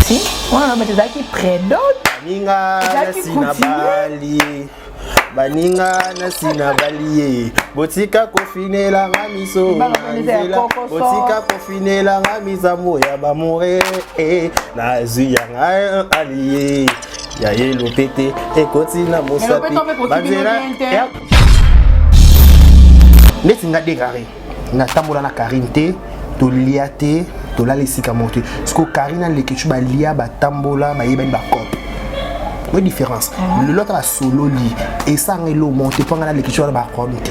merci. On a mis des qui prédonnent. Baninga na sinabali. Baninga na sinabali. Botika kofinela ngamiso. Botika kofinela ngamisa moya ba more. Na zuyanga allié. Ya yelo pété et continue mosapi. Bazera. Neti nga dégaré. Na tambola na karinte, to liate, to la lesika monte. Parce que Karina lekechu ba lia ba tambola ba yeba ba cop. Quelle différence? L'autre a solo li et ça ngelo monte pour ngana lekechu ba konte.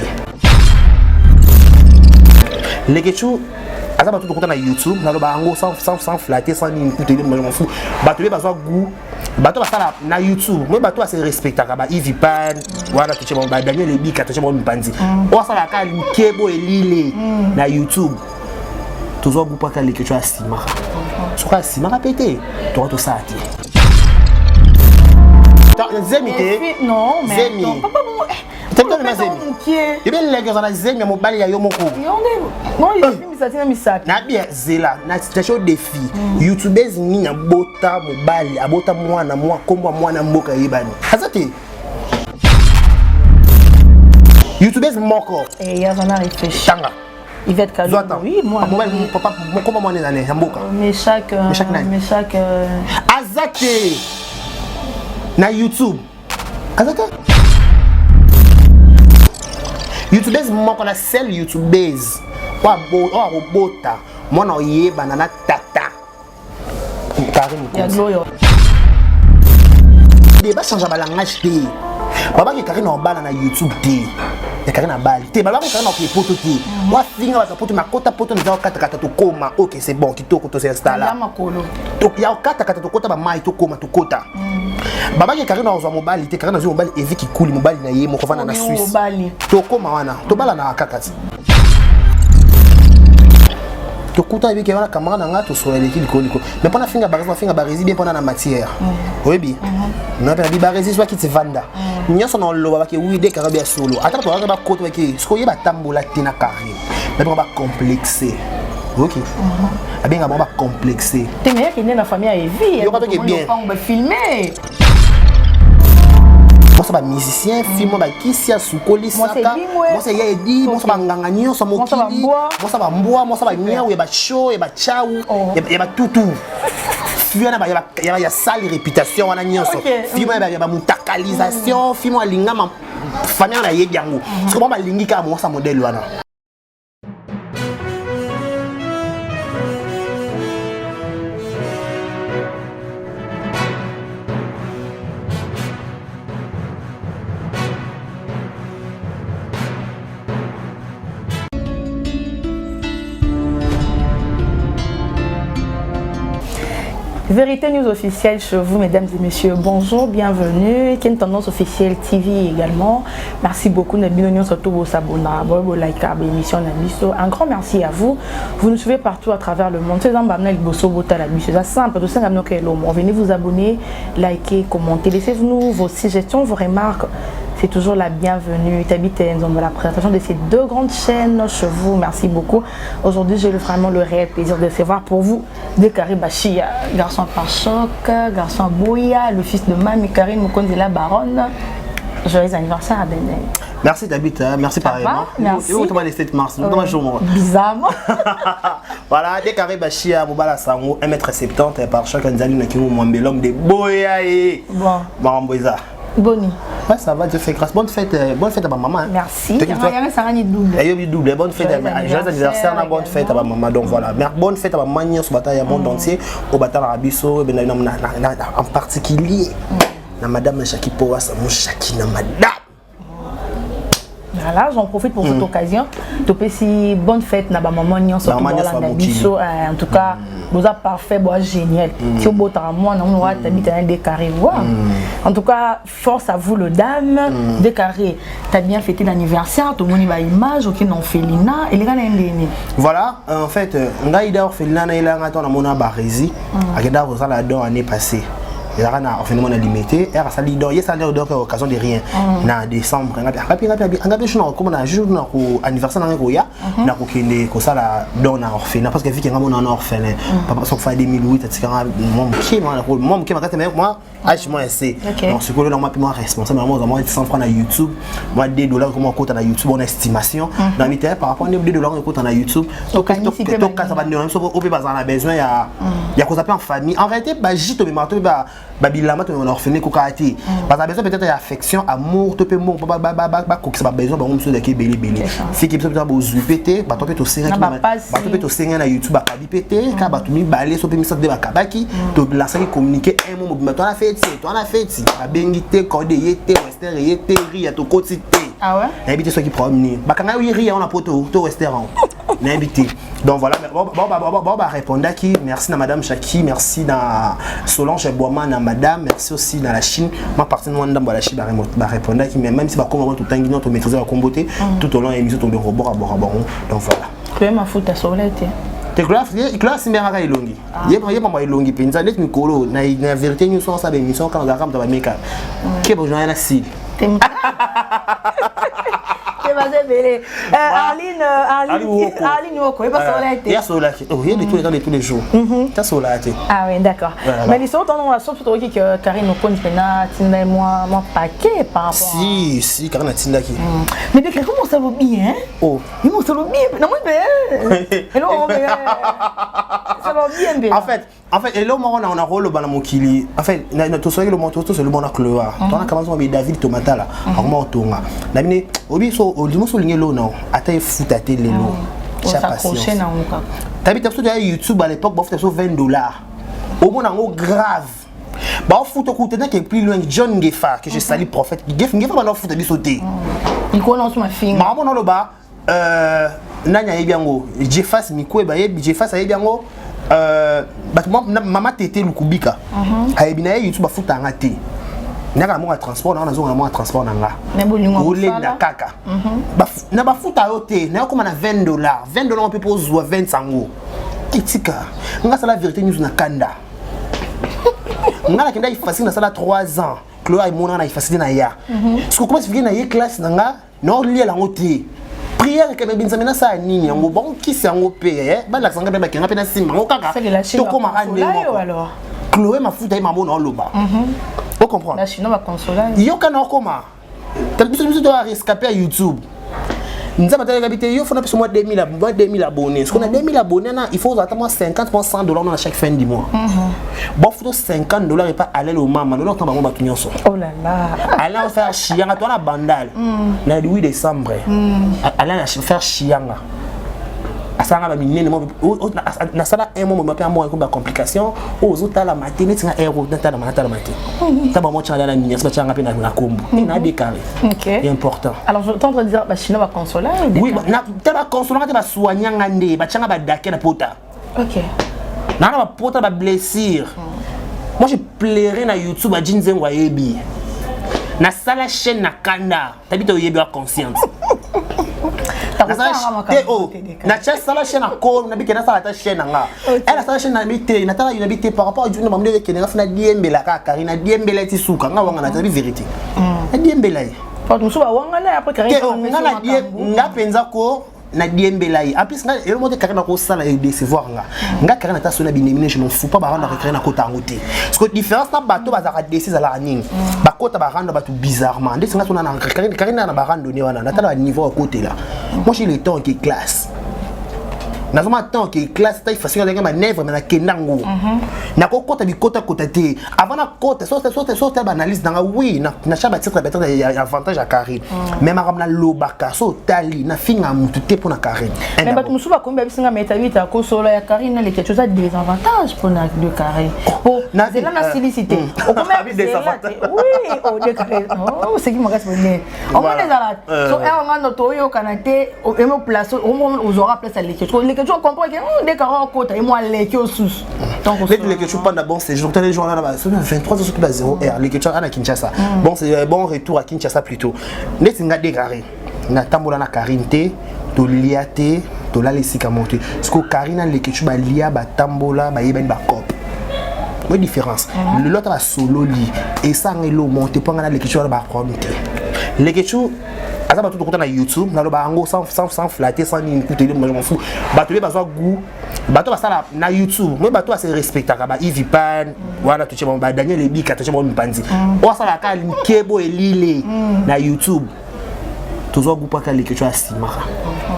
Lekechu azaba tout konta na YouTube, na lo ba ngo sans flatter sans ni écouter les m'en fou. Ba to besoin goût. Bato basala na YouTube, moi bato assez respectaka ba Ivipan, wala tuche ba Daniel Ebika tuche ba Mpanzi. O sala ka likebo elile na YouTube. Tozo bupa ka lekecho asimaka. Soka asimaka pété, to to sati. Zemite. Non, mais papa bon. Tu peux me zemi. Et bien les gars na zemi mobali ya yo moko. Non, il est misati na misati. Na bien zela, na situation défi. YouTubers ni na bota mobali, abota mwana mwa kombo mwana mboka yebani. Azate. YouTubers moko. Et il y a un réfléchi. Tanga. Il va être calme. Oui, moi. Papa, comment moi on est mboka. Mais chaque Azate. Na YouTube. Azate. YouTubers moko na seul YouTubers. Wa robota. Mwana oyeba na tata. Karim. Ya gloyo. Débat change ba langage té. Baba ki Karim na bala na YouTube té. Ya Karim na bali. Té baba ko Karim na poto té. Wa finga ba poto makota poto nza kata to koma. OK, c'est bon, kitoko to s'installer. Ya makolo. To ya kata to kota ba mai to koma to kota. Baba ki Karim na zo mobali té Karim na zo mobali evi ki kuli mobali na ye moko fana na Suisse. To koma wana. To bala na kakati. To kuta avec la caméra na ngato sur l'équipe koliko mais pendant finga barezi bien pendant la matière oui bi na pe barezi soit qui te vanda nyoso na lo ba ke oui de karabia solo ata to ba koto ke sko yeba tambola tina carré mais ba complexé OK abenga ba complexé te meilleur qui né na famille à Evi yo ba to ke bien on va filmer. Moi ça va musicien, film ba kisia sukoli saka. Moi c'est yedi, moi ça va nganganyo ça mokili. Moi ça va mboa, moi ça va nya ou ba show, ba chau, ya ba tutu. Film na ya sale réputation wana nyonso. Film ba mutakalisation, film alinga ma famille na yebi yango. Parce que moi ba lingi ka moi ça modèle wana. Vérité News officielle chez vous, mesdames et messieurs. Bonjour, bienvenue. Quelle tendance officielle TV également. Merci beaucoup. Un grand merci à vous. Vous nous suivez partout à travers le monde. C'est simple. Venez vous abonner, liker, commenter. Laissez-nous vos suggestions, vos remarques. C'est toujours la bienvenue. Dans la présentation de ces deux grandes chaînes chez vous. Merci beaucoup. Aujourd'hui, j'ai vraiment le réel plaisir de recevoir pour vous Dekari Bachia, garçon par choc, garçon Boya, le fils de Mami Karine Mokonzi la baronne. Joyeux anniversaire à Benin. Merci Tabitha, merci pareillement. Merci. Et on te va les 7 mars. Bizarrement. Voilà, Dekari Bachia, Mobala Sango, 1m70 par choc, Nzali Nakimo Mwambelom de Boya et Maramboisa. Boni. Ouais, ça va, Dieu fait grâce. Bonne fête à ma maman. Merci. Double. Bonne fête joyeux anniversaire, bonne fête à ma maman. Donc voilà, bonne fête à ma maman sur le monde entier, au Bataille Arabiso, en particulier, la madame Chaki Poas, mon Chaki na madame. Voilà, j'en profite pour cette occasion. Si bonne fête na maman Nyon sur Arabiso. En tout cas, vous êtes parfait, génial. Si vous êtes à moi, on va t'habiter des carrés. En tout cas, force à vous, le dame. Des carrés, tu as bien fêté l'anniversaire, tout le monde a image, ok, non, Félina. Et les gars, voilà, en fait, on a eu d'or Félina, on a eu mon abarési. On a eu d'or l'année passée. il y a un orphelinat limité et ça dit donc il y a donc occasion de rien na décembre ngapi je na comme na jour na anniversaire na ngoya na ko kende ko sala don na orphelinat parce que vu que ngamo na orphelin papa so fa 2008 etc mon qui m'a moi âge moi c'est donc ce que là moi moi responsable moi 100 francs na YouTube moi $2 comment compte na YouTube on estimation dans mi par rapport à $2 compte na YouTube donc ça va nous au peut pas en besoin il y a quoi ça en famille en réalité bah jito me marteau bah bilama to orphelin ko kati parce que besoin peut-être affection amour to peut mot ba ko ça besoin ba monsieur de ki belé si qui peut bo zupete ba to peut to senga ba to peut to senga na YouTube ba bi pété ka ba to mi balé so peut mi ça de ba kabaki to la ça communiquer un mot mais toi on a fait a bengité code yete western yete ria to quotité ah ouais invité ceux qui promener ba kanga ria on a poto to restaurant invité donc voilà bon répondre qui merci à madame Chaki merci à Solange Boama na madame merci aussi dans la Chine moi partir moi dans la Chine ba répondre qui même si ba comment tout temps to maîtriser la comboté tout au long émission tomber robot à bord donc voilà tu ma faute à solete te classe mera ilongi yeba mama ilongi penza let mikolo na vérité nous sommes ça émission quand on a ramta ba meka ke bo joindre si Aline Woko, il va il y a solate. Oh, il y a des tous les temps de tous les jours. Ça solate. Ah oui, d'accord. Mais les autres, on a surtout que Karine nous connaît maintenant, moi paquet par rapport. Si, Karine a tinda qui. Mais de comment ça va bien? Oh. Comment ça va bien? Non, mais hello, ça va bien. En fait, et là on a rôle dans mokili. En fait, notre soirée le monto c'est le bon acloa. On a commencé avec David Tomata là. Comment tonga. La mine obi so au dimanche souligner l'eau non. Ata foutate les lots. Ça s'accrocher na muka. T'habites sur YouTube à l'époque, bof sur $20. Au moins en grave. Bah au foot au qui est plus loin John Gefa que je salue prophète. Gefa va foot à sauter. Il connaît ma fille. Maman dans le bas nanya yebiango. Jefas mikwe ba yebi Jefas yebiango maman tété lukubika. Ayebina YouTube foot à ngati. Naka mo transport na zo mo transport na nga. Ole na kaka. Na ba futa yote na ko na $20. $20 on peut poser 20 sango. Kitika. Nga sala vérité news na kanda. Nga na kenda ifasile na sala 3 ans. Chloé ay mona na ifasile na ya. Ce que comment na ye classe na nga no lia la ngote. Prière que bien samena sa nini yango bon ki se yango pe ba la sanga ba kenga pe na simba ngo kaka. To ko ma ande alors. Chloé ma futa ma mona loba. Vous comprenez? La Chine va consoler. Yo kana comment? T'as besoin de rescaper à YouTube. Nous avons habité yo faut na moins 2000 abonnés. Ce qu'on a 2000 abonnés il faut attendre $50 $100 dans chaque fin du mois. Bon faut $50 et pas aller au maman. Nous on va ba tunyonso. Oh là là. Aller faire chianga toi na bandal. Na 8 décembre. Aller faire chianga. Asanga ba minene mo na sala un moment pe mo ko ba complication o zo tala matine tinga ero na tala matine taba mo tchala na ninya sa tchala pe na kombo na décarré. C'est important. Alors je t'entends dire ba chinois va consoler. Oui, na taba consoler ba soigner ngande ba tchala ba dake na pota. OK. Na ba pota ba blessure. Moi je plairais na YouTube ba jinze ngwa yebi. Na sala chaîne na kanda, tabito yebi wa conscience. Na sala chaîne encore na bikena sala ta chaîne nga elle sala chaîne na bité na tala unabité par rapport à juna mamde ke na fina diembela ka Karina diembela ti suka nga wanga na tabi vérité na diembela yi pas musu ba wanga na après Karina nga penza ko na diembela yi en plus nga le monde Karina ko sala et décevoir nga Karina ta sona binemine je m'en fous pas ba rendre Karina ko tangote parce que différence na bato bazaka décider la nini ba kota ba rendre bato bizarrement ndetse nga sona na Karina na ba rendre ni wana na tala niveau à côté là moi j'ai le temps qui classe na zoma temps qui classe taille facile avec ma nèvre mais na kendango na ko kota bi kota te avant na kota sorte analyse dans oui na chaba titre peut-être avantage à Karine mais ma ramna lobaka so tali na finga mutu te pour na Karine mais ba musuba kombe bisinga metabita ko solo ya Karine les quelque chose à des avantages pour na de Karine pour na la silicité au combien des avantages oui au de Karine oh c'est qui me reste bonne on va les arrêter so on a notre yo kanate au place au moment où aura place à l'équipe. Tu comprends que des carreaux côté et moi les qui au sous donc les que tu prends d'abord c'est jour les jours là 23 heures à 0 heure les que tu à Kinshasa bon c'est bon retour à Kinshasa plutôt net nga dégaré na tambola na Karinte to liate to la lesika monter parce que Karina les que tu ba lia ba tambola ba yeba ba cop une différence. L'autre va solo li et ça on est le monter pour gagner les questions ba compter. Les questions ça va tout content na YouTube, na lo ba ngo sans flatter sans ni écouter moi je m'en fous. Bato besoin goût. Bato va ça na YouTube. Moi bato c'est respectable ba Ivy Pan, voilà tout chez ba Daniel Ebika tout chez moi Mpanzi. On ça la ka Kebo et Lile na YouTube. Toujours goût pas les questions à Simara.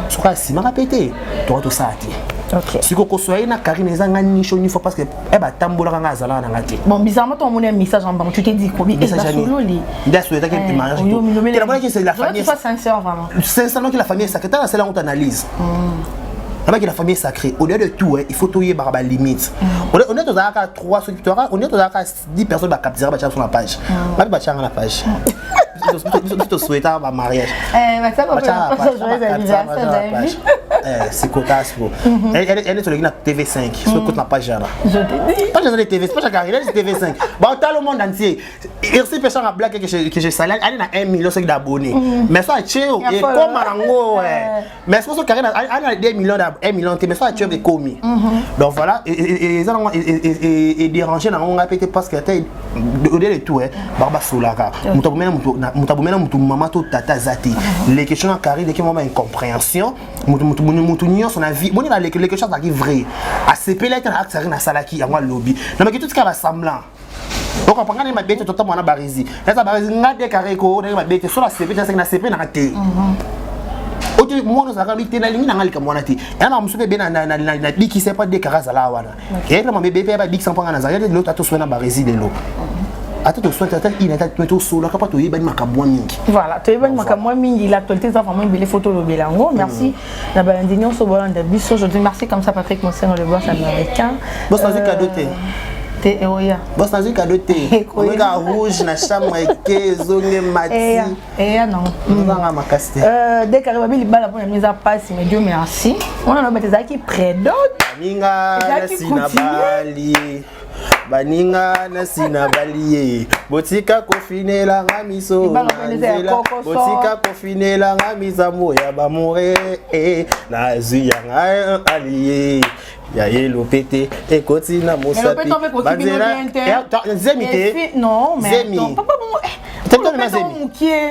Ce quoi Simara pété. Toi tout ça ti. OK. Si ko soyez na Karine ezanga ni show ni fois parce que ba tambola nga azala na ngati. Bon bizarrement ton mon message en bas tu t'es dit quoi il est solo li. Il a souhaité que tu mariage. C'est la famille. Tu sois sincère vraiment. Sincèrement que la famille est sacrée, c'est là où tu analyses. Que la famille est sacrée. Au lieu de tout, il faut tout y avoir des limites. On est dans un 3 sur on est dans un 10 personnes qui capturent sur la page. Pas de bâtiment la page. Je te souhaite un mariage. C'est cocasse. Elle est sur la TV5. Sur la page là. Je te dis. Pas dans les TV, c'est pas chaque arrière, c'est TV5. Bon, dans le monde entier. Et si personne a blagué que j'ai salaire, elle a 1 million d'abonnés. Mais ça a chill et comme Marango. Mais c'est pour ça qu'elle a 2 millions d'abonnés. 1 million, mais ça a tué des commis. Donc voilà, et déranger dans mon répété parce que au lieu de tout, Barba Solara, Moutabomena Maman tout tata zati. Les questions en carré, dès qu'il y a une incompréhension, Moutounion son avis, bon il a les questions qui vraies. À ces pélés, il y a un acte à Salaki, à moi lobby. Non mais tout ce qui va semblant. Donc on prend ma bête totalement à Barizi. Là ça Barizi n'a des carrés qu'on a ma bête sur la CP, c'est na CP na té. Oto moi nous avons été na ligne na ngalika mwana té. Et na musupe be na biki c'est pas des caras là wana. Et là ma bébé ba biki sans pas na zaire l'autre a tout soin na Barizi de l'eau. Attends tu soin t'attends il est tout solo ka pas to yeba ni makabwa mingi. Voilà, to yeba ni makabwa mingi l'actualité ça vraiment les photos le belango. Merci. Na balandinyo so bolanda biso je dis merci comme ça Patrick Monseigneur le boss américain. Boss na cadeau té. Boss na cadeau té. On est rouge na chambre ke zonge mati. Non. On va makaste. Dès qu'arrive il bala pour la mise à passe mais Dieu merci. On a battu qui prédote. Ninga na sinabali. Baninga na sinabali. Botika kofine la ngamiso. Botika kofine la ngamisa moya ba more na zuyanga allié. Ya yelo pété et continue mosapi. Zemité. Non mais papa bon.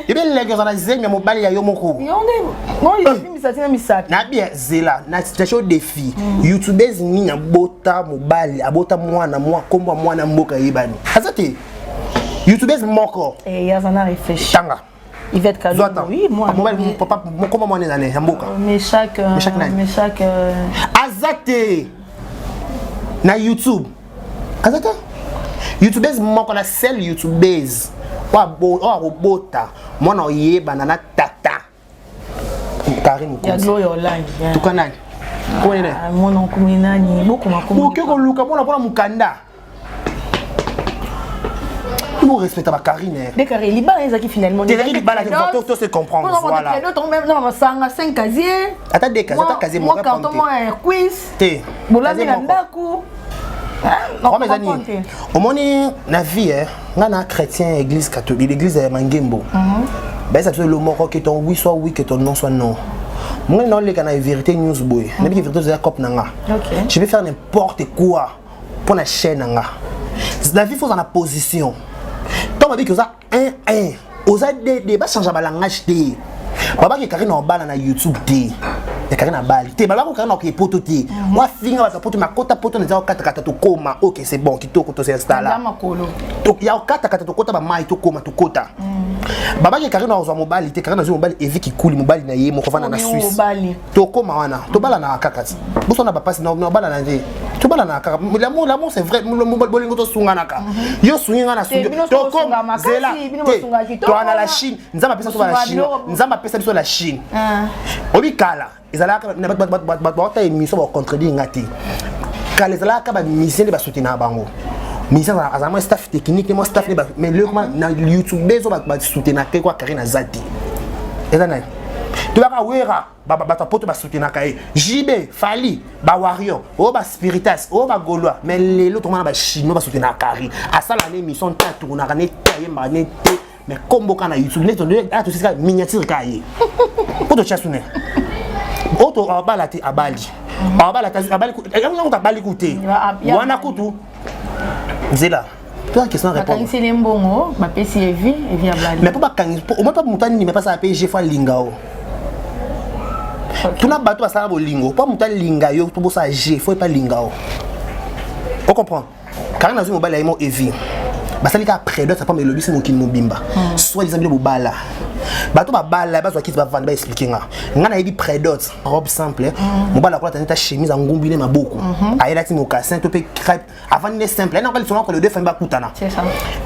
Et bien les gars na zemi mobali ya yo moko. Non il est misati na misati. Na bien zela na situation défi. YouTubers ni na bota mobali abota mwana komba mwana mboka yebani. Azate. YouTubers moko. Et ya zana réfléchi. Tanga. Il va être calme. Oui, moi. Papa, comment moi on est allé mboka. Mais chaque Azate. Na YouTube. Azate. YouTubers moko na seul YouTubers. Wa robota. Moi na yeba na tata. Karim ko. Ya glory online. Tukana. Ko nene. Moi na kumina ni beaucoup makumu. Ko ko luka moi na pona mukanda. Nous respectons ma Karine. Des carrés, les balles, ils ont finalement. Des carrés, les balles, tout se comprendre. Voilà. Non, ça 5 casiers. Attends, des casiers, attends, casiers, moi, quand on a un quiz. T'es. Bon, là, il y a un bakou. Non, mes amis. Au moment où la vie, on a chrétien, église catholique, l'église Mangembo. Ben, ça fait le mot que ton oui soit oui, que ton non soit non. Moi, non, les canaux vérité news boy. Même vérité de la cop nanga. Je vais faire n'importe quoi pour la chaîne nanga. La vie, faut en la position. Tant que ça 1-1 aux aides pas changer la langage té baba qui carré na bala na YouTube té et carré na bala té baba ko carré na ko poto té moi finga ba poto makota poto na 4 to koma OK c'est bon kitoko to s'installer donc il y a 4 to kota ba mai to koma to kota baba qui carré na zo mobile té carré na zo mobile evi ki cool mobile na ye mo ko fana na Suisse to koma wana to bala na kakati boso na ba passe na bala na nje to bala na kaka l'amour c'est vrai bolingo to sunga naka yo sunga na sunga to koma zela to na la Chine nzamba pesa to la Chine nzamba pesa biso la Chine obikala ezalaka na ba émission ba contredire ngati kala ezalaka ba mission ba soutenir bango mission azama staff technique moi staff mais le na YouTube bezo ba soutenir quoi Karina Zati ezana tu vas wera ba poto ba soutenir kai JB Fali ba Wario o ba Spiritas o ba Gaulois mais les autres ba chinois ba soutenir Kari à ça l'année mission ta tourna ne tailler mané mais comme beaucoup na YouTube les donner à tout ça miniature kai pour te chasser auto abalati abali abalati abali on ta bali écouter wana kutu Zela. Toi, question à répondre. C'est les mbongo, ma PC est vie et via Blali. Mais pour au moins pas montagne, mais pas ça payer fois lingao. Tout le bateau à ça au lingo. Pas montagne lingayo pour ça G, faut pas lingao. On comprend. Car dans une mobile aimo heavy. Bah ça les cas après d'autres ça pas me lobby c'est mon kin mobimba. Soit les amis de bala. Bateau ba bala ba soit qui va vendre ba expliquer nga. Nga na yebi prédote robe simple. Mon bala quoi ta chemise en ngombile maboko. Aïla ti mocassin to pe crêpe avant ne simple. Non pas le souvent que le deux femmes ba kutana. C'est ça.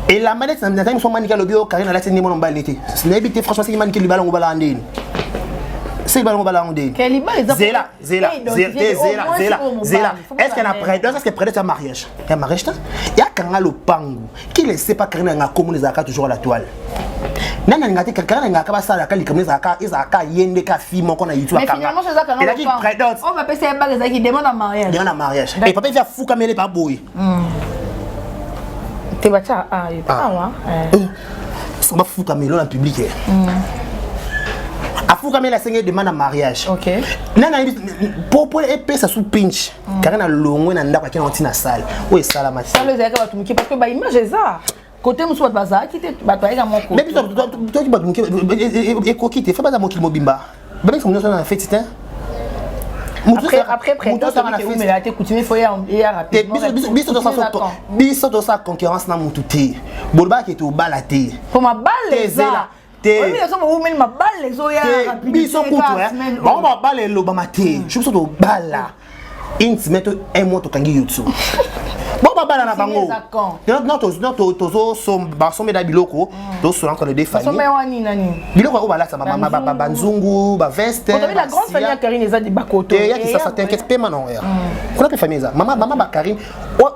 Et la manette ça me sont maniquer le bio car na la tene mon bala l'été. Ce n'est pas franchement c'est maniquer le ballon au bala andine. C'est le ballon au bala andine. Zela. Est-ce qu'il y a prédote est-ce que prédote un mariage? Il y a mariage là? Il y a quand le pangu qui ne sait pas quand on communique toujours à la toile. Nana ngati kakana ngaka basala kali comme ezaka yende ka film qu'on a YouTube mais finalement c'est ça quand on va passer un bague qui demande un mariage. Demande un mariage. Et papa vient fou comme elle est pas boy. Tu vas ça ah ça va fou comme en public. A fou comme elle a signé demande un mariage. OK. Nana pour épée ça sous pinch. Karena longo na ndako qui na salle. Oui sala ma. Ça le zaka batumiki parce que ba image ça. Côté monsieur bazar qui te bataille à mon côté. Mais toi tu batumiki et kokite fait pas dans mon kilmobimba. Bébé ça nous a fait titan. Après président ça va mais là tu coutume faut y rapidement. Biso to sa concurrence na mututi. Bolba qui est au balaté. Pour ma balle ça. Oui, mais ça va ma balle les oya rapidement. Biso kutu bon ma balle lo ba maté. Je suis to bala. Intimate un mois to kangi YouTube. Bon baba na bango. Non tozo sombe da biloko, to so encore les deux familles. Sombe wani nani. Biloko ko bala sa mama ba nzungu, ba veste. On avait la grande famille à Karine eza de Bakoto. Et ya qui ça t'inquiète pas maintenant. Kuna pe famille ça. Mama ba Karine,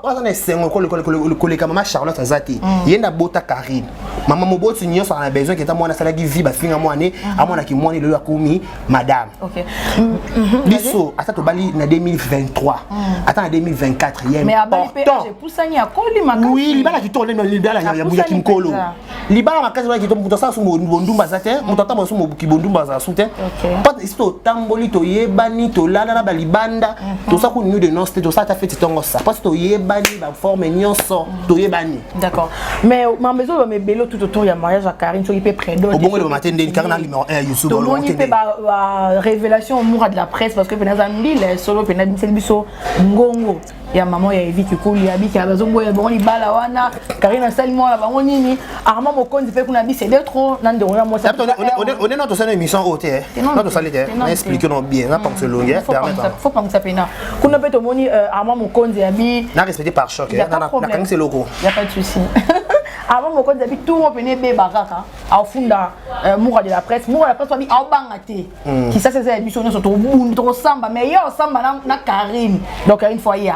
on est sengo ko le mama Charlotte azati. Yenda bota Karine. Mama moboti nyoso a besoin que ta mwana sala ki vie ba finga mwana, amona ki mwana le akumi madame. OK. Biso ata to bali na 2023. Attends en 2024, il y a mais j'ai poussé à Koli ma. Oui, libala qui tourne dans libala ya buya kimkolo. Libala makazi wa qui tombe pour ça sur bondumba zaté, on t'entend sur ki bondumba za soute. Pas isto tamboli to yebani to lala na balibanda, to ça ko nu de non c'était to ça ta fait tongo ça. Pas to yebani ba forme nyonso to yebani. D'accord. Mais ma maison va me bello tout autour ya mariage à Karine, so il peut prendre. Au bon le matin de Karina numéro 1 YouTube. On y peut ba révélation au moura de la presse parce que penza ndile solo penza biso ngongo ya maman ya Evi Kikuli ya biki ya bazongo ya bon libala wana Karina Salimo la bango nini Armand Mokonzi pe kuna bi c'est de trop nan de moi ça on est notre scène émission haute notre salite expliquer non bien n'a pas se longueur faut pas que ça pena kuna pe to moni Armand Mokonzi ya bi na respecté par choc na quand c'est loco il y a pas de souci Armand Mokonzi bi tout on pene be bakaka au funda moura de la presse va bi au bangate qui ça c'est émission sur to bundu to samba meilleur samba na Karine donc Karine foyer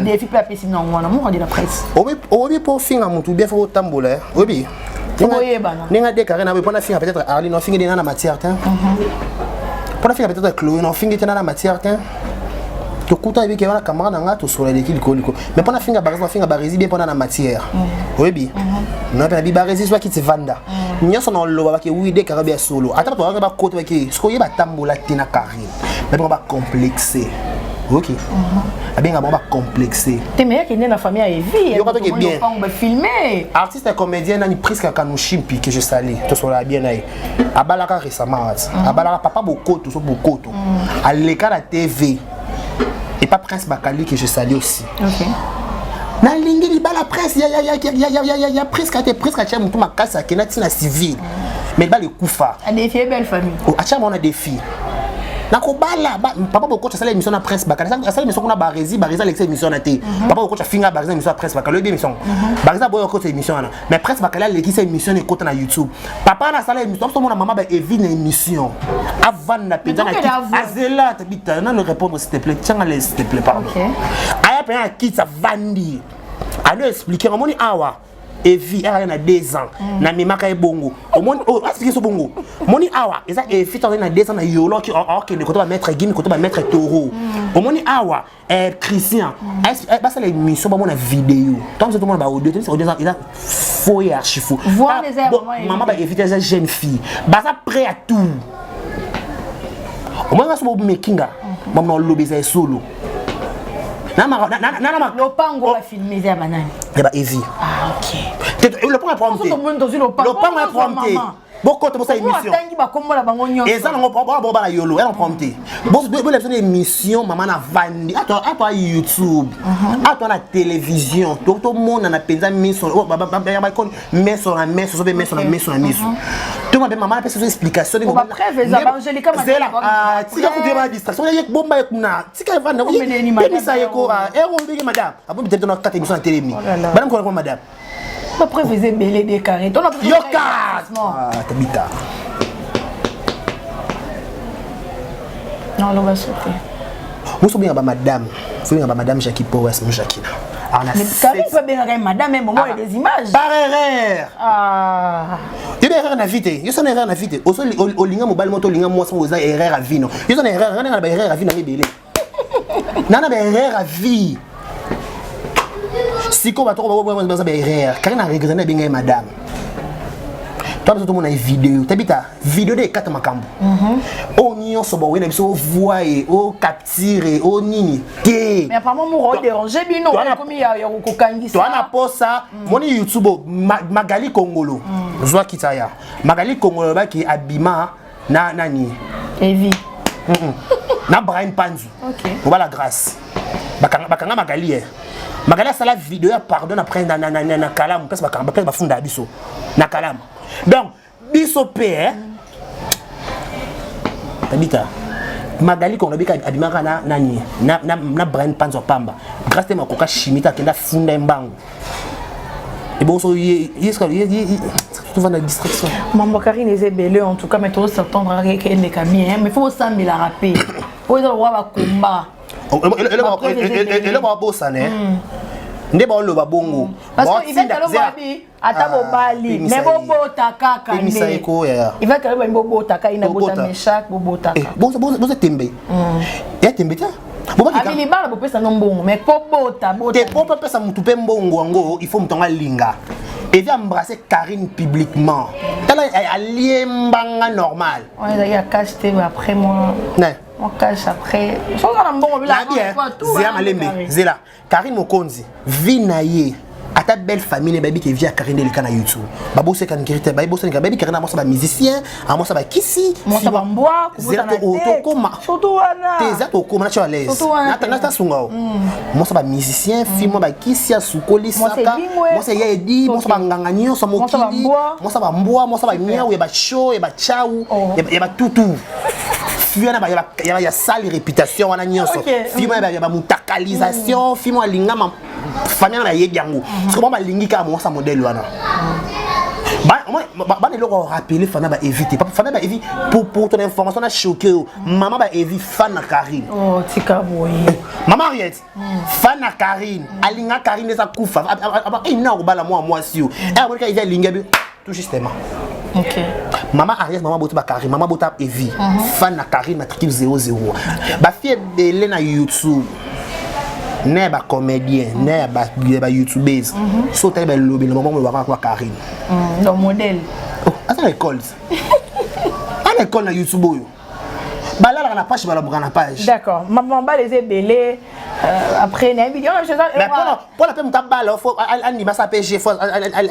des filles pas pessimiste non on moura de la presse obi pour finir mutu bien faut tambola obi ninga de Karine na pona finir peut-être Arline on finir dans matière tiens pona finir peut-être Chloé on finir dans matière tiens to kuta bi ke wana camarade nga to sur l'équipe liko mais pona finir par exemple finir barezi bien pona na matière obi non pas bi barezi soit qui te vanda nyoso no lo ba ke oui de Karabia solo attends to ba côté ba ke sko yeba tambola tina Karine mais on va complexer. OK. Bien on va complexer. T'es meilleur qui est dans la famille à Evi. Yo pas que bien. On va filmer. Artiste et comédien nani presque kanushimpi que je salue. To so la bien aí. Abalaka récemment. Abalaka papa Bokoto so Bokoto. À l'écart la TV. Et pas Prince Bakali que je salue aussi. OK. Na lingi libala presse il y a presque à tiens mutu makasa qui na tina civil. Mais ba le kufa. A des filles belle famille. Oh, a tiens on a des filles. Nakobala papa Bokoto sala émission na presse bakala sala émission kuna barezi l'excès émission na té papa Bokoto finga barezi émission presse bakala le émission bareza boyo ko émission na mais presse bakala l'équipe émission ne côté na YouTube papa na sala émission so mona maman ba Evi na émission avant na peda na azela tabita na le répondre s'il te plaît tiens s'il te plaît pardon aya pena qui ça vandi allez expliquer moni awa Evi elle a 2 ans na mimaka ebongo omoni expliquer so bongo moni awa eza Evi tona na 2 ans na yolo ki ok le côté ba mettre Gim côté ba mettre Toro omoni awa Christian ba ça l'émission ba mona vidéo tant tout le monde ba audio il a faux et archi faux voir les airs maman ba Evi est jeune fille ba ça prêt à tout omoni ba so makinga maman lobby ça solo Le pango va filmer ça banane. Eh bah Evie. Ah OK. Le pango est prompté. Le pango est prompté. Beaucoup de ça émission. Et ça on va yolo, elle en prompté. Bon les émissions maman na vandi. À toi YouTube. À toi la télévision. Tout le monde na penza mission. Oh baba mais sur la messe, sur la mission. Tout le monde maman a fait ses explications. On va prévenir Angélica Mathieu. Ah, tu as fait ma distraction. Il y a bomba avec na. Tu as va na. Et ça y est quoi. Et on dit madame. Après peut-être dans 4 émissions à télé. Madame quoi madame. On préfère belé des carrés. Yoka. Ah, tabita. Non, on va sauter. Vous savez bien madame. Vous savez madame Jackie Powers, mon Jackie. Mais Karine peut bien regarder madame même moment des images. Par erreur. Ah. Il y a erreur na vite. Il y a erreur na vite. Au sol au linga mobile moto linga moi sans osa erreur à vie non. Il y a erreur, on a erreur à vie na belé. Nana erreur à vie. Si on va trouver erreur, Karine a regretté bien madame. Toi tout le monde a une vidéo. T'habites vidéo de 4 makambo. On y on se voit, on voit, on capture, on nini. Mais apparemment mon déranger bien non comme il y a kokandi ça. Toi na post ça, mon YouTube Magali Kongolo. Zwa kitaya. Magali Kongolo ba ki abima na nani. Evie. Na Brian Panzu. OK. On va la grâce. Bakanga Magali. Magali a la vidéo pardon après na kalam parce que ba funda biso. Na kalam. Donc, biso père, tabita, Magali qu'on a bien abimaka na Brian Panzo Pamba. Grâce à ma coca chimita qui a fondé un bang. Et bon, tout va dans la distraction. Maman Karine est belle en tout cas, mais tout s'attendre à qu'elle est camien, mais faut s'embêter la rapper. Faut y avoir un combat. Elle va bosser né. Ndeba lo babongo parce que il va kalobabi ata bobali mais bobota kaka ne il va kaloba bobota ka ina bota meshak bobota ka bon tembe ya tembe ta bobaki ka ali bala bopesa nombongo mais bobota te popo pesa mutu pe mbongo ngo il faut mutonga linga et vient embrasser Karine publiquement tala allié mbanga normal ouais il y a cacheté après moi on cache après. Faut qu'on bon la Zela. Karine Mokonzi, Vinaye, à ta belle famille, baby qui vient à Karine de l'Écran à YouTube. Babo c'est quand Karine, baby c'est quand baby Karine moi ça va musicien, moi ça va kissi, moi ça va boire, Zela to koma. Surtout ana. Tes ato koma tu à l'aise. Nata sunga. Moi ça va musicien, film moi va kissi à sukoli saka. Moi c'est yedi, moi ça va nganganyo, ça mokili. Moi ça va mboa, moi ça va miaou, et ba show, et ba chau, et ba toutou. Il y a sale réputation on a nyonso film il y a mutakalisation film alinga ma famille na yebiango parce que moi balingi ka moi ça modèle wana ba ne le rappeler fana ba éviter fana ba éviter pour ton information na choqué maman ba éviter fan na Karine oh tika boy maman Ariette fan na Karine alinga Karine ça kufa et na ko bala moi si et après il y a linga tout justement. OK. Maman Ariette, maman Bota Karine, maman Bota Evie. Fan na Karine matricule 00. Ba fille belé na YouTube. Né ba comédien, né ba youtubeuse. Sauter ba lobby le moment où on va voir Karine. Le modèle. Oh, attends l'école. À l'école na YouTube yo. Ba là la page ba la page. D'accord. Maman ba les belé après na vidéo même chose. Mais pour la peine tabala faut ani ba sa page faut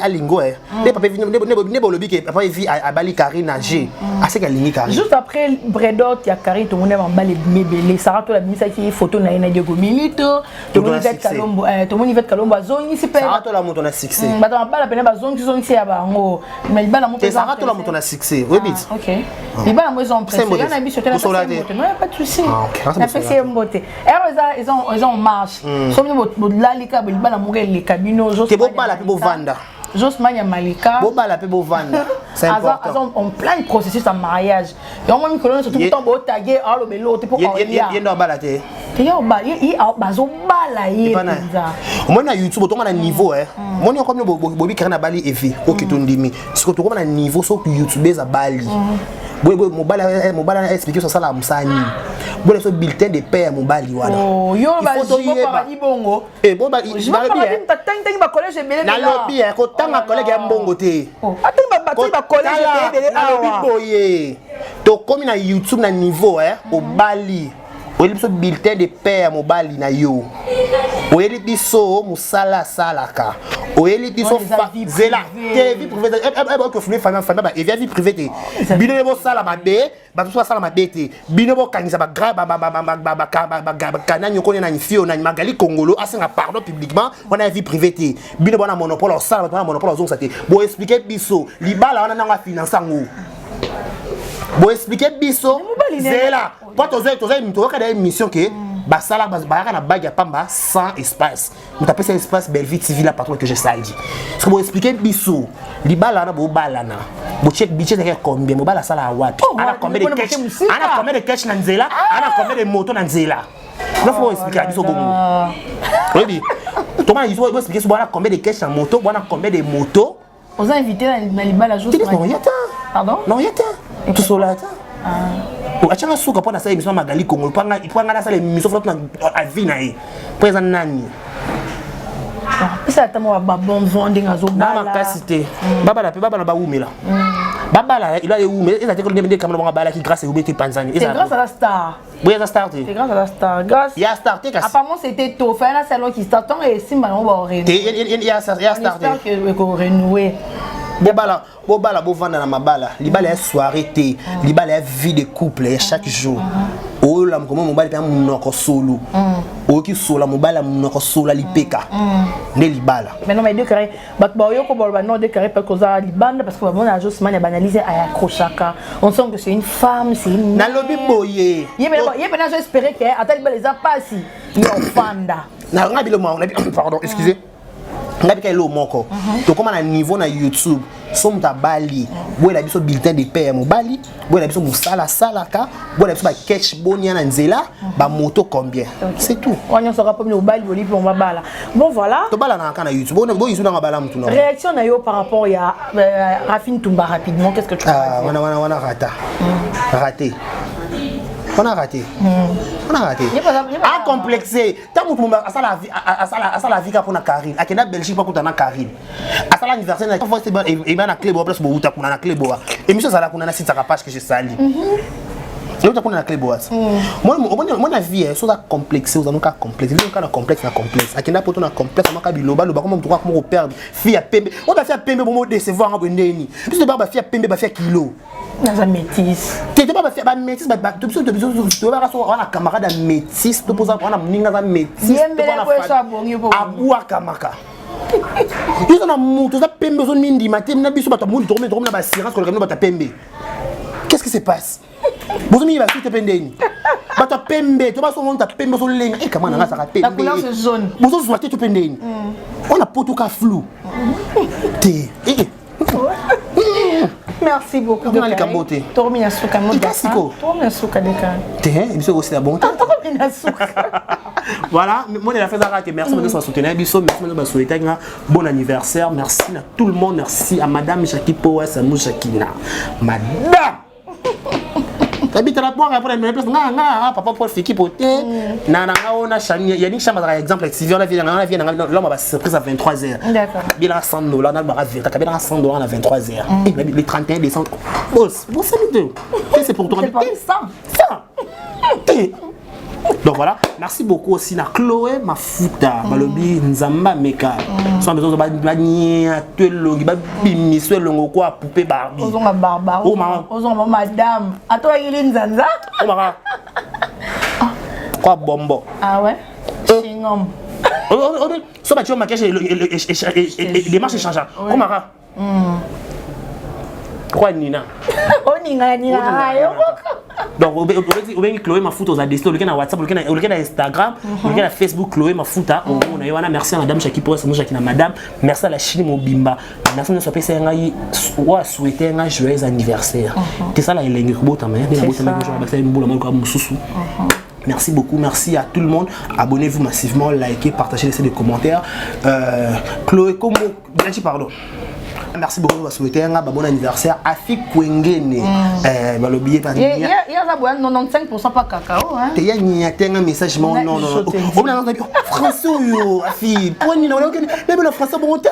alingo eh. Ne pas ne lobby que papa vie à Bali Karine na G. Assez qu'elle ligne Karine. Juste après Bredot il y a Karine tout le monde en bas les belé Sarah to la misa qui photo na ina Diego Milito. Tout le monde va Kalombo tout le monde va Kalombo zone ici Sarah to la moto na succès. Ba dans ba la peine ba zone ici ya bango. Mais ba la moto Sarah to la moto na succès. Oui bit. OK. Il ba la maison pressée. Il y en a bis sur la non, pas de souci. La PC est beauté. Ils ont marche. Somme de là les câbles, ils mourir les cabines. Tu peux pas la plus beau vendre. Josmania Malika. Bon bah la plus beau vendre. C'est important. On plein de processus en mariage. Et on m'a mis que l'on surtout temps beau taguer à le bélo. Tu peux pas. Il y a dans balaté. Il y a bazo balayer. Au moins na YouTube, on a un niveau hein. Moi on comme Bobby Karine Bali Evie. OK ton dimi. Ce que tu vois un niveau sur YouTubers à Bali. Mobile expliquer sur ça la musani. Bon le bulletin de paie mobile voilà. Oh yo ba bongo. Eh bon ba je vais pas tangi ba collège belé na lobby ko tanga collègue ya mbongo te. Oh attends ba collège belé awa. Boye. To comme na YouTube na niveau hein au Bali. oyebi biso bulletin de paie ya mobali na yo oyebi biso mosala asalaka oyebi biso zela te vie privée que fune famille ba evia vie privée te bino ne bosala mabe bato basala mabe te bino bokangisa bakana nyoko na nifio na magali kongolo asenga pardon publiquement wana vie privée te bino bona monopole osala bato na monopole ozongisa te bo expliquer biso libala wana nanga finance ngo bo expliquer biso zela po toza une mission que basala bazaka na bague ya pamba sans espace mutapesa espace Bellevue TV la patron que je saldi parce que bo expliquer biso libala na bo balana bo check budget de combien mo bala sala wapi ana combien de cash na nzela ana combien de moto na nzela là faut expliquer biso bongo oui Thomas il faut expliquer so ana combien de cash na moto bona combien de moto on a invité na libala juste non yata pardon non yata tout cela achanga suka pona sa émission magali Congo ipanga na sa émission flop na avi na e présent nani ça tamo ba bon vending azo bala na capacité baba na ba umela baba là il a umela et ça te que des caméras bala qui grâce à Ubeti Panzani c'est grâce à la star oui la star c'est grâce à la star grâce il y a star apparemment c'était tôt faire un salon qui start et si maintenant on va renouer il y a star que qu'on renouer bobala bovanda na mabala libala ya soirée te libala ya vie de couple chaque jour ola mkomo mobali pe munoko solo oki sola mobala munoko sola lipeka ne libala maintenant mais deux carré bat ba yo ko bolba non deux carré parce que ça libanda parce que bon a juste man banaliser à accrochaka on sent que c'est une femme c'est une na lobi boye yebena je espérer que ata libala za pasi yo fanda na ngabilo ma pardon excusez ngabi kay lo moko to koma na niveau na YouTube som ta bali boye la biso bulletin de paie mobali boye la biso musala salaka boye la biso ba catch bonia na nzela ba moto combien c'est tout on sera pas mobali boli pour bala bon voilà to bala na kana YouTube bon isu na bala mtu na réaction na yo par rapport ya Rafine Toumba rapidement qu'est-ce que tu penses wana raté on a raté. On a raté. A complexé. Tant que tu as la vie pour na Karine. A Kenya Belgique pas contre na Karine. A ça l'anniversaire na fois c'est et ben na clé bo place bo uta kuna na clé bo. Et monsieur ça la kuna na site sa page que je sali. Et uta kuna na clé bo. Moi na vie so ça complexé, vous avez complexe. Vous avez complexe na complexe. A Kenya poto na complexe na kabiloba loba comme droit comme perdre. Fille à pembe. On va faire pembe pour me décevoir en bendeni. Puis de ba fille à pembe ba faire kilo. Dans un métis. Tu n'es pas fait un métis, tu vas avoir un camarade métis, tu peux avoir un ninga métis. Tu vas kamaka. Tu as un mot, tu as pembe zone mindi matin, na biso bata mou dormir na ba sirance ko le bata pembe. Qu'est-ce qui se passe? Bozo mi va tout pendeni. Bata pembe, tu vas son ta pembe so lenga. Eh comment na ça pembe. La couleur c'est jaune. Bozo zoité tout pendeni. On a potuka flou. Té. Merci beaucoup. Voilà, moi la fête arrêtée. Merci de nous soutenir. Merci de souhaiter un bon anniversaire. Merci à tout le monde. Merci à Madame Jackie Powes, à Mouchakina. Madame. T'habites à la poire après une place. Papa Paul Fiki Poté. Nana on a changé. Il y a une chambre par exemple. Si on a vu l'homme va surprise à 23h. D'accord. Il a 100 $. On a barré. T'as bien 100 $ à 23h. Les 31 décembre. Boss, bon c'est pour toi. Ça. Donc voilà, merci beaucoup aussi à Chloé Mafuta, Balobi Nzamba Meka. Sans besoin de bagner, tu es longue, bimi, tu es longue, quoi, poupée Barbie. Osons la barbare. Osons madame. À toi, il est Nzanza. Oh, mara. Quoi, bombo. Ah ouais? Chingom. So, tu as maquillage et les marches échangeables. Oh, mara. Quoi, Nina? Oh, Nina. Donc, vous avez Chloé Mafuta, vous avez décidé, vous avez WhatsApp, vous avez Instagram, vous avez Facebook, Chloé Mafuta. Merci à Madame Jackie Powes, Madame. Merci à la Chine Mobimba. Merci à nous souhaiter un joyeux anniversaire. C'est ça la langue. Merci beaucoup, merci à tout le monde. Abonnez-vous massivement, likez, partagez, laissez des commentaires. Chloé, comment. Pardon. Merci beaucoup pour souhaiter un bon anniversaire à Afi Kwengene. Le billet pas. Il y a 95% pas cacao. Il y a un message non. On a français yo Afi. Pour ni le français bon temps.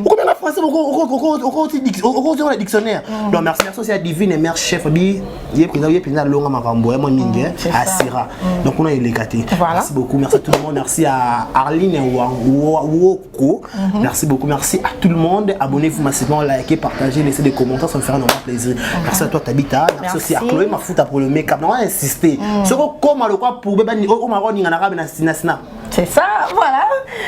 Combien de français au dictionnaire. Donc merci aussi à Divine et mère chef bi. Il est président longa makambo moi mingi à Sira. Donc on a les gâtés. Merci beaucoup. Merci à tout le monde. Merci à Arline Woko. Merci beaucoup. Merci à tout le monde. Abonnez-vous massivement, likez, partagez, laissez des commentaires, ça me fera énormément plaisir. Merci à toi Tabita. Merci aussi à Chloé Mafuta pour le make-up. On va insister. Comment le quoi pour c'est ça, voilà.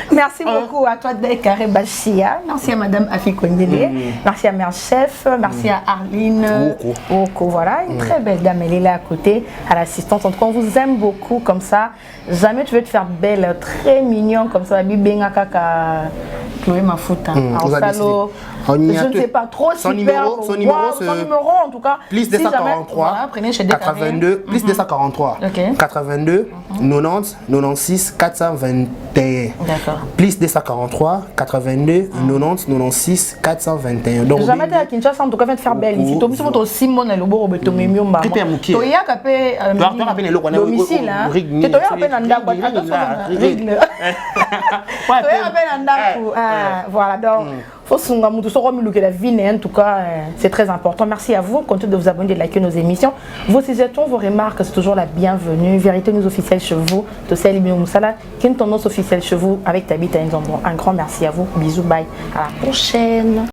Merci beaucoup à toi Dekare Bachia. Merci à Madame Afi Kwengene. Merci à Mère Chef. Merci à Arline Oko. Voilà, une très belle dame. Elle est là à côté, à l'assistante. En tout cas, on vous aime beaucoup comme ça. Jamais tu veux te faire belle, très mignon comme ça. Bibenga kaka Chloé Mafuta. Je ne sais pas trop son numéro en tout cas. Plus 243 82 plus 243 82 90 96 421. D'accord. Plus 243 82 90 96 421. Donc jamais été à Kinshasa en tout cas fait faire belle ici. Tu as aussi mon le beau Roberto Memiumba. Tu y a capé domicile hein. Tu y a capé nanda quoi. Règle. Voilà donc faut songa mutu so comme le la vie en tout cas c'est très important. Merci à vous. Continuez de vous abonner, de liker nos émissions. Vos suggestions, vos remarques, c'est toujours la bienvenue. Vérité nous officielle chez vous. De celle Libio Moussala, qui est une tendance officielle chez vous avec Tabita Nzombo. Un grand merci à vous. Bisous, bye. À la prochaine.